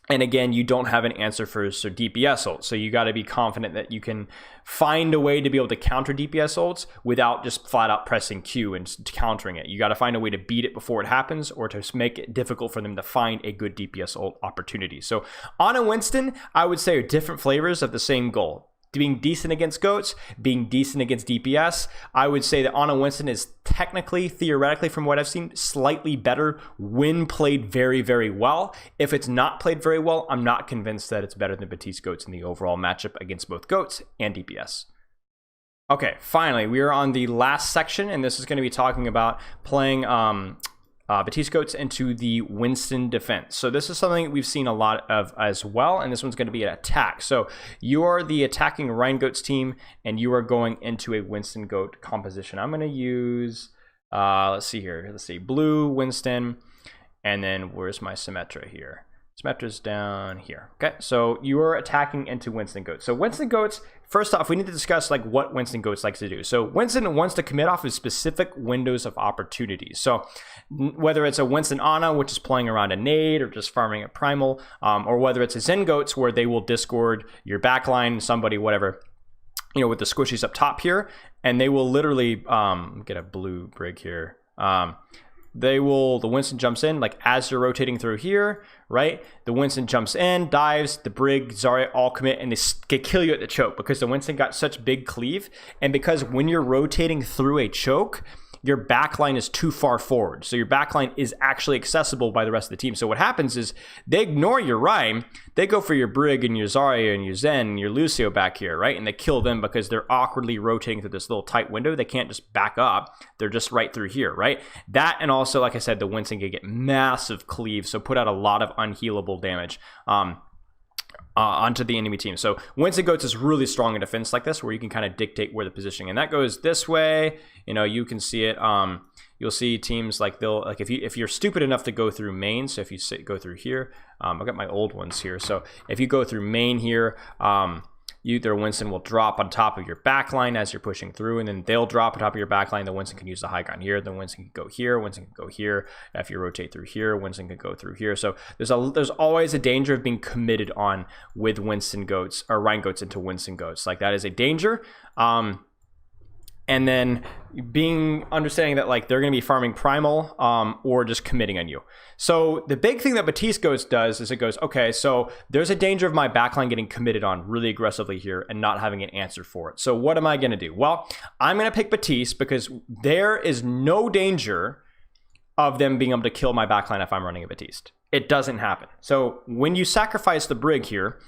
And again, you don't have an answer for DPS ults. So you got to be confident that you can find a way to be able to counter DPS ults without just flat out pressing Q and countering it. You got to find a way to beat it before it happens or to make it difficult for them to find a good DPS ult opportunity. So Ana Winston, I would say, are different flavors of the same goal. Being decent against Goats, being decent against DPS. I would say that Ana Winston is technically, theoretically, from what I've seen, slightly better when played very, very well. If it's not played very well, I'm not convinced that it's better than Baptiste GOATS in the overall matchup against both Goats and DPS. Okay, finally, we are on the last section, and this is going to be talking about playing Baptiste GOATS into the Winston defense. So this is something we've seen a lot of as well, and this one's going to be an attack. So you are the attacking Rein GOATS team, and you are going into a Winston GOAT composition. I'm going to use, let's see here. Let's see, blue Winston, and then where's my Symmetra here? Symmetra's down here. Okay, so you are attacking into Winston GOATS. So Winston GOATS, first off, we need to discuss like what Winston GOATS likes to do. So Winston wants to commit off of specific windows of opportunities. So whether it's a Winston Ana, which is playing around a nade or just farming a primal, or whether it's a Zen GOATS where they will discord your backline, somebody, whatever, you know, with the squishies up top here, and they will literally get a blue brig here. The Winston jumps in, like as you're rotating through here, right? The Winston jumps in, dives, the Brig, Zarya all commit, and they kill you at the choke because the Winston got such big cleave. And because when you're rotating through a choke, your backline is too far forward. So your backline is actually accessible by the rest of the team. So what happens is they ignore your Rein, they go for your Brig and your Zarya and your Zen and your Lucio back here, right? And they kill them because they're awkwardly rotating through this little tight window. They can't just back up. They're just right through here, right? That, and also, like I said, the Winston can get massive cleave, so put out a lot of unhealable damage onto the enemy team. So Winston GOATS is really strong in defense like this, where you can kind of dictate where the positioning, and that goes this way. You know, you can see it. You'll see teams like if you're stupid enough to go through main. So if you go through here, I've got my old ones here. So if you go through main here, their Winston will drop on top of your backline as you're pushing through, and then they'll drop on top of your backline. The Winston can use the high ground here. The Winston can go here. Winston can go here. If you rotate through here, Winston can go through here. So there's always a danger of being committed on with Winston GOATS or Rein GOATS into Winston GOATS. Like that is a danger. And then understanding that like they're going to be farming primal or just committing on you. So the big thing that Baptiste GOATS does is it goes, okay, so there's a danger of my backline getting committed on really aggressively here and not having an answer for it. So what am I going to do? Well, I'm going to pick Baptiste because there is no danger of them being able to kill my backline if I'm running a Baptiste. It doesn't happen. So when you sacrifice the Brig here,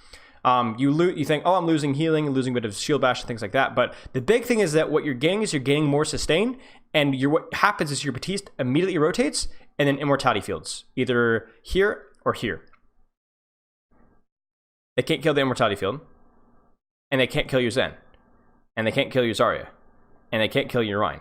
you think, oh, I'm losing healing, losing a bit of shield bash and things like that. But the big thing is that what you're getting is you're getting more sustain, and what happens is your Baptiste immediately rotates and then immortality fields, either here or here. They can't kill the immortality field, and they can't kill your Zen, and they can't kill your Zarya, and they can't kill your Rein.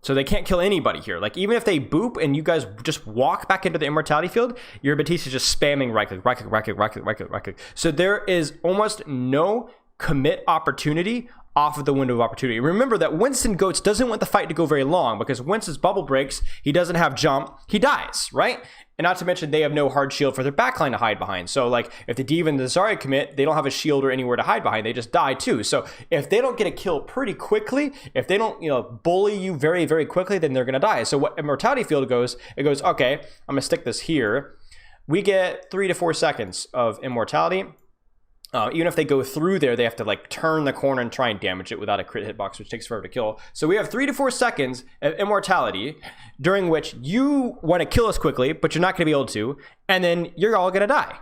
So they can't kill anybody here. Like, even if they boop and you guys just walk back into the immortality field, your Baptiste is just spamming right click, right click, right click, right click, right click, right click. So there is almost no commit opportunity off of the window of opportunity. Remember that Winston GOATS doesn't want the fight to go very long because once his bubble breaks, he doesn't have jump, he dies, right? And not to mention they have no hard shield for their backline to hide behind. So like if the Diva and the Zarya commit, they don't have a shield or anywhere to hide behind. They just die too. So if they don't get a kill pretty quickly, if they don't, bully you very, very quickly, then they're going to die. So what immortality field goes, it goes, okay, I'm going to stick this here. We get 3 to 4 seconds of immortality. Even if they go through there, they have to like turn the corner and try and damage it without a crit hitbox, which takes forever to kill. So we have 3 to 4 seconds of immortality during which you want to kill us quickly, but you're not going to be able to, and then you're all going to die.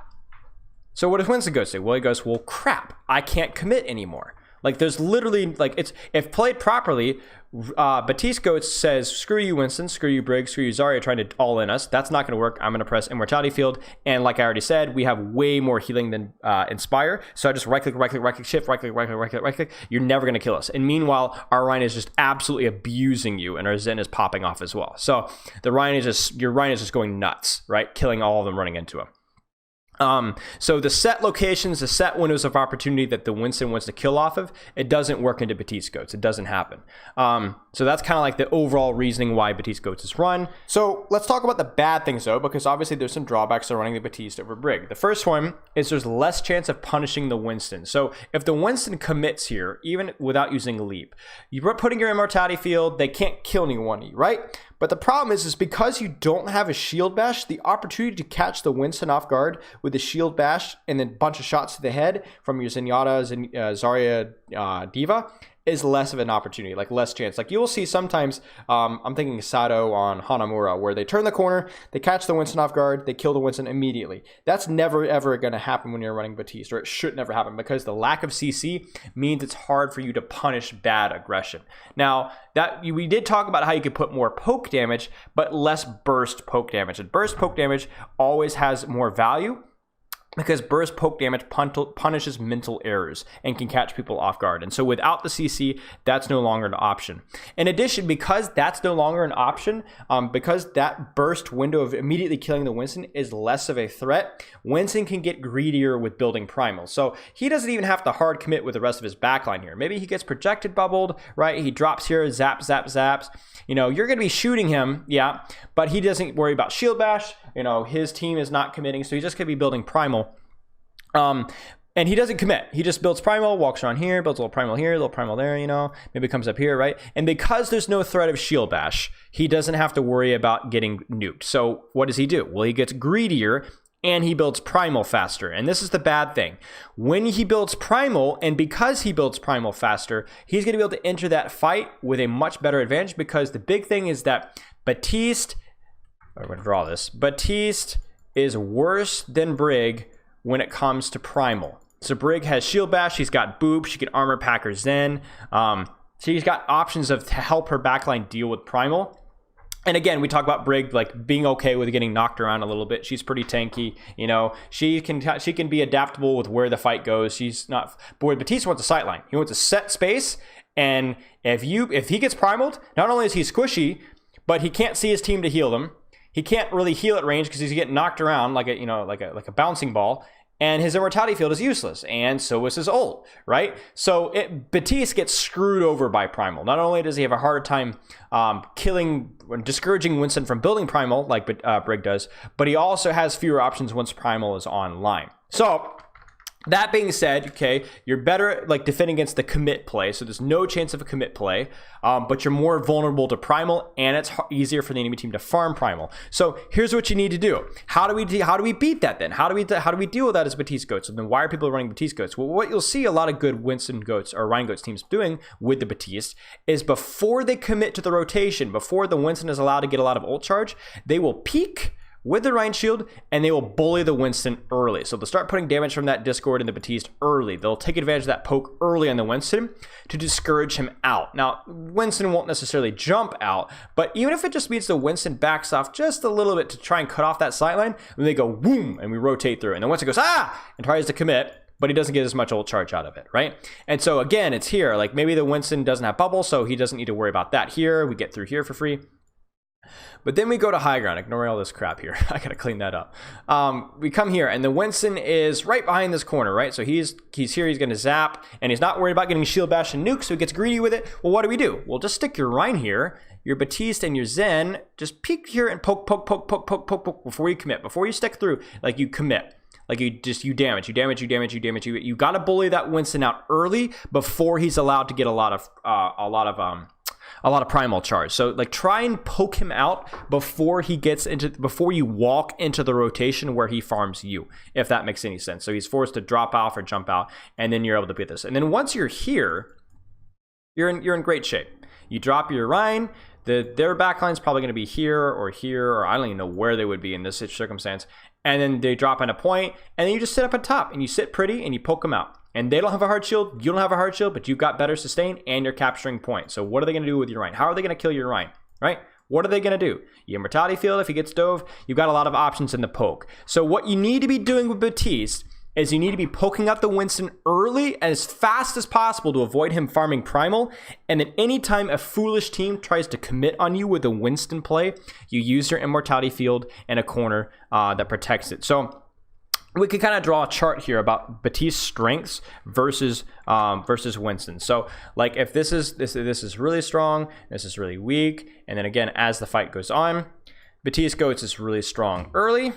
So what does Winston go say? Well, he goes, well, crap, I can't commit anymore. Like there's literally like it's if played properly, Baptiste GOATS says, screw you Winston, screw you Brig, screw you Zarya trying to all in us. That's not going to work. I'm going to press Immortality Field. And like I already said, we have way more healing than Inspire. So I just right click, shift, right click. You're never going to kill us. And meanwhile, our Rein is just absolutely abusing you and our Zen is popping off as well. So the Rein is just, your Rein is just going nuts, right? Killing all of them running into him. So the set locations, the set windows of opportunity that the Winston wants to kill off of, it doesn't work into Baptiste GOATS. It doesn't happen. So that's kind of like the overall reasoning why Baptiste GOATS is run. So let's talk about the bad things though, because obviously there's some drawbacks to running the Baptiste over Brig. The first one is there's less chance of punishing the Winston. So if the Winston commits here, even without using leap, you're putting your immortality field, they can't kill anyone, right? But the problem is because you don't have a shield bash, the opportunity to catch the Winston off guard with a shield bash and then a bunch of shots to the head from your Zenyatta, Zarya, Diva is less of an opportunity, like less chance. Like you will see sometimes, I'm thinking Sato on Hanamura, where they turn the corner, they catch the Winston off guard, they kill the Winston immediately. That's never ever going to happen when you're running Baptiste, or it should never happen, because the lack of CC means it's hard for you to punish bad aggression. Now, we did talk about how you could put more poke damage, but less burst poke damage. And burst poke damage always has more value, because burst poke damage punishes mental errors and can catch people off guard. And so without the CC, that's no longer an option. In addition, because that's no longer an option, because that burst window of immediately killing the Winston is less of a threat, Winston can get greedier with building primal. So he doesn't even have to hard commit with the rest of his backline here. Maybe he gets projected bubbled, right? He drops here, zaps. You know, you're going to be shooting him, yeah, but he doesn't worry about shield bash. You know, his team is not committing, so he's just going to be building primal. And he doesn't commit. He just builds primal, walks around here, builds a little primal here, a little primal there, you know, maybe comes up here, right? And because there's no threat of shield bash, he doesn't have to worry about getting nuked. So what does he do? Well, he gets greedier and he builds primal faster. And this is the bad thing. When he builds primal, and because he builds primal faster, he's going to be able to enter that fight with a much better advantage, because the big thing is that Baptiste, I'm going to draw this, Baptiste is worse than Brig when it comes to primal. So Brig has shield bash, she's got boop, she can armor pack her Zen. She's got options to help her backline deal with primal. And again, we talk about Brig like being okay with getting knocked around a little bit. She's pretty tanky, you know. She can be adaptable with where the fight goes. She's not. But with Baptiste wants a sightline. He wants a set space, and if he gets primaled, not only is he squishy, but he can't see his team to heal them. He can't really heal at range because he's getting knocked around like a bouncing ball. And his immortality field is useless, and so is his ult, right? So Baptiste gets screwed over by primal. Not only does he have a harder time discouraging Winston from building primal like Brig does, but he also has fewer options once primal is online. So that being said, okay, you're better like defending against the commit play, so there's no chance of a commit play, but you're more vulnerable to primal, and it's easier for the enemy team to farm primal. So here's what you need to do. How do we beat that then? How do we deal with that as Baptiste GOATS? So then why are people running Baptiste GOATS? Well, what you'll see a lot of good Winston GOATS or Rein GOATS teams doing with the Baptiste is before they commit to the rotation, before the Winston is allowed to get a lot of ult charge, they will peek with the Rein shield, and they will bully the Winston early. So they'll start putting damage from that Discord in the Baptiste early. They'll take advantage of that poke early on the Winston to discourage him out. Now, Winston won't necessarily jump out, but even if it just means the Winston backs off just a little bit to try and cut off that sightline, then they go boom, and we rotate through. And the Winston goes, and tries to commit, but he doesn't get as much ult charge out of it, right? And so again, it's here. Like maybe the Winston doesn't have bubble, so he doesn't need to worry about that here. We get through here for free. But then we go to high ground. Ignore all this crap here. I gotta clean that up. We come here, and the Winston is right behind this corner, right? So he's here. He's gonna zap, and he's not worried about getting shield bash and nuke, so he gets greedy with it. Well, what do? Well, just stick your Rein here, your Baptiste and your Zen. Just peek here and poke before you commit. Before you stick through, like you commit. Like you damage. You gotta bully that Winston out early before he's allowed to get a lot of primal charge. So like try and poke him out before you walk into the rotation where he farms you, if that makes any sense. So he's forced to drop off or jump out, and then you're able to beat this. And then once you're here, you're in great shape. You drop your Rein. Their backline is probably going to be here, or I don't even know where they would be in this circumstance. And then they drop on a point, and then you just sit up on top, and you sit pretty, and you poke them out. And they don't have a hard shield, you don't have a hard shield, but you've got better sustain and you're capturing points. So what are they going to do with your Rein? How are they going to kill your Rein, right? What are they going to do? You Immortality Field, if he gets dove, you've got a lot of options in the poke. So what you need to be doing with Baptiste is you need to be poking out the Winston early as fast as possible to avoid him farming Primal. And then anytime a foolish team tries to commit on you with a Winston play, you use your Immortality Field and a corner that protects it. So we could kind of draw a chart here about Baptiste's strengths versus Winston. So like if this is really strong, this is really weak, and then again as the fight goes on, Baptiste GOATS is really strong early,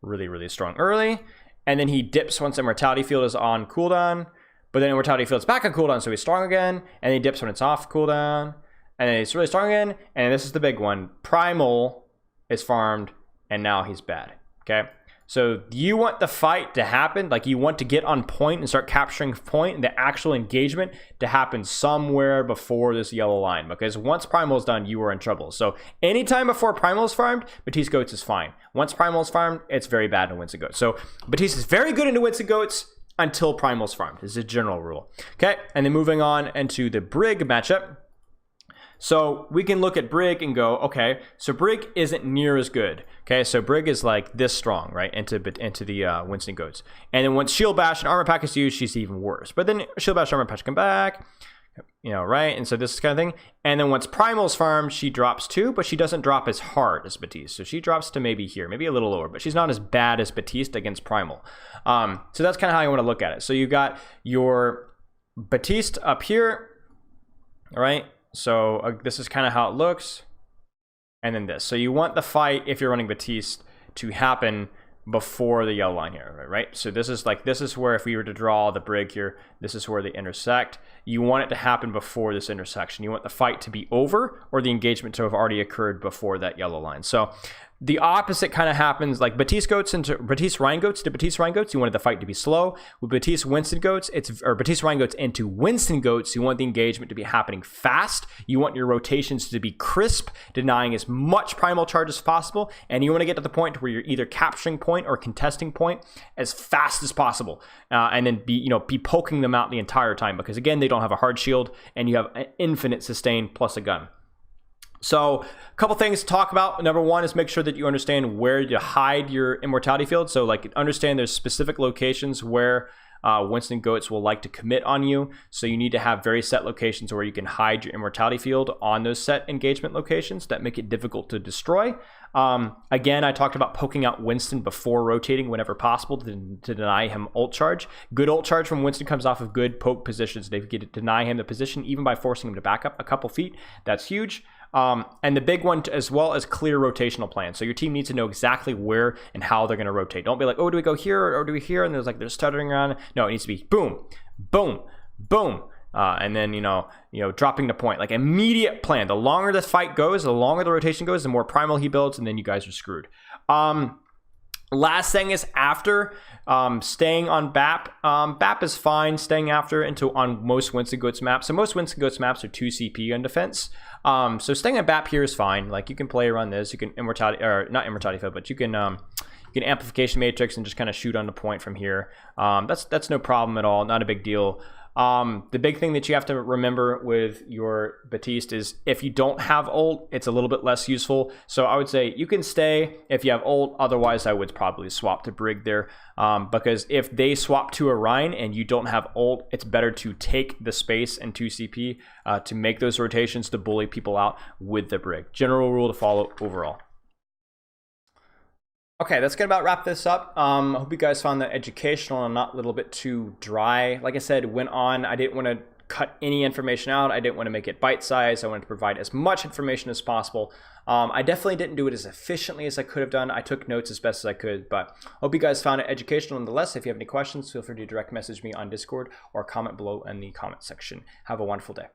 really strong early, and then he dips once Immortality Field is on cooldown, but then Immortality Field's back on cooldown, so he's strong again, and he dips when it's off cooldown, and then he's really strong again, and this is the big one. Primal is farmed, and now he's bad, okay? So you want the fight to happen, like you want to get on point and start capturing point and the actual engagement to happen somewhere before this yellow line, because once Primal's done, you are in trouble. So anytime before Primal's farmed, Baptiste GOATS is fine. Once Primal's farmed, it's very bad in Winston GOATS. So Baptiste is very good into Winston GOATS until Primal's farmed. This is a general rule. Okay, and then moving on into the Brig matchup. So we can look at Brig and go, okay, so Brig isn't near as good. Okay, so Brig is like this strong, right, into the Winston GOATS. And then once Shield Bash and Armor Pack is used, she's even worse. But then Shield Bash, Armor Pack come back, you know, right? And so this kind of thing. And then once Primal's farmed, she drops too, but she doesn't drop as hard as Baptiste. So she drops to maybe here, maybe a little lower, but she's not as bad as Baptiste against Primal. So that's kind of how you want to look at it. So you got your Baptiste up here, all right? So this is kind of how it looks, and then this. So you want the fight, if you're running Baptiste, to happen before the yellow line here, right? So this is where if we were to draw the Brig here, this is where they intersect. You want it to happen before this intersection. You want the fight to be over or the engagement to have already occurred before that yellow line. So the opposite kind of happens, like Baptiste GOATS into Baptiste Rein GOATS to Baptiste Rein GOATS, you wanted the fight to be slow. With Baptiste Winston GOATS, or Baptiste Rein GOATS into Winston GOATS, you want the engagement to be happening fast. You want your rotations to be crisp, denying as much primal charge as possible, and you want to get to the point where you're either capturing point or contesting point as fast as possible, and then be poking them out the entire time, because again, they don't have a hard shield, and you have an infinite sustain plus a gun. So a couple things to talk about. Number one is make sure that you understand where to hide your Immortality Field. So like understand there's specific locations where Winston GOATS will like to commit on you. So you need to have very set locations where you can hide your Immortality Field on those set engagement locations that make it difficult to destroy. Again, I talked about poking out Winston before rotating whenever possible to deny him ult charge. Good ult charge from Winston comes off of good poke positions. They get to deny him the position even by forcing him to back up a couple feet. That's huge. And the big one as well as clear rotational plans. So your team needs to know exactly where and how they're going to rotate. Don't be like, oh, do we go here or do we here? And they're stuttering around. No, it needs to be boom, boom, boom. And then, dropping the point, like immediate plan. The longer the fight goes, the longer the rotation goes, the more primal he builds, and then you guys are screwed. Last thing is after staying on BAP. BAP is fine staying after on most Winston GOATS maps. So most Winston GOATS maps are 2 CP on defense. So staying on BAP here is fine. Like you can play around this. You can not Immortality Field, but you can Amplification Matrix and just kind of shoot on the point from here. That's no problem at all. Not a big deal. The big thing that you have to remember with your Baptiste is if you don't have ult, it's a little bit less useful. So I would say you can stay if you have ult. Otherwise, I would probably swap to Brig there, because if they swap to a Rein and you don't have ult, it's better to take the space and 2 CP to make those rotations to bully people out with the Brig. General rule to follow overall. Okay, that's gonna about wrap this up. I hope you guys found that educational and not a little bit too dry. Like I said, went on. I didn't want to cut any information out. I didn't want to make it bite-sized. I wanted to provide as much information as possible. I definitely didn't do it as efficiently as I could have done. I took notes as best as I could, but I hope you guys found it educational nonetheless. If you have any questions, feel free to direct message me on Discord or comment below in the comment section. Have a wonderful day.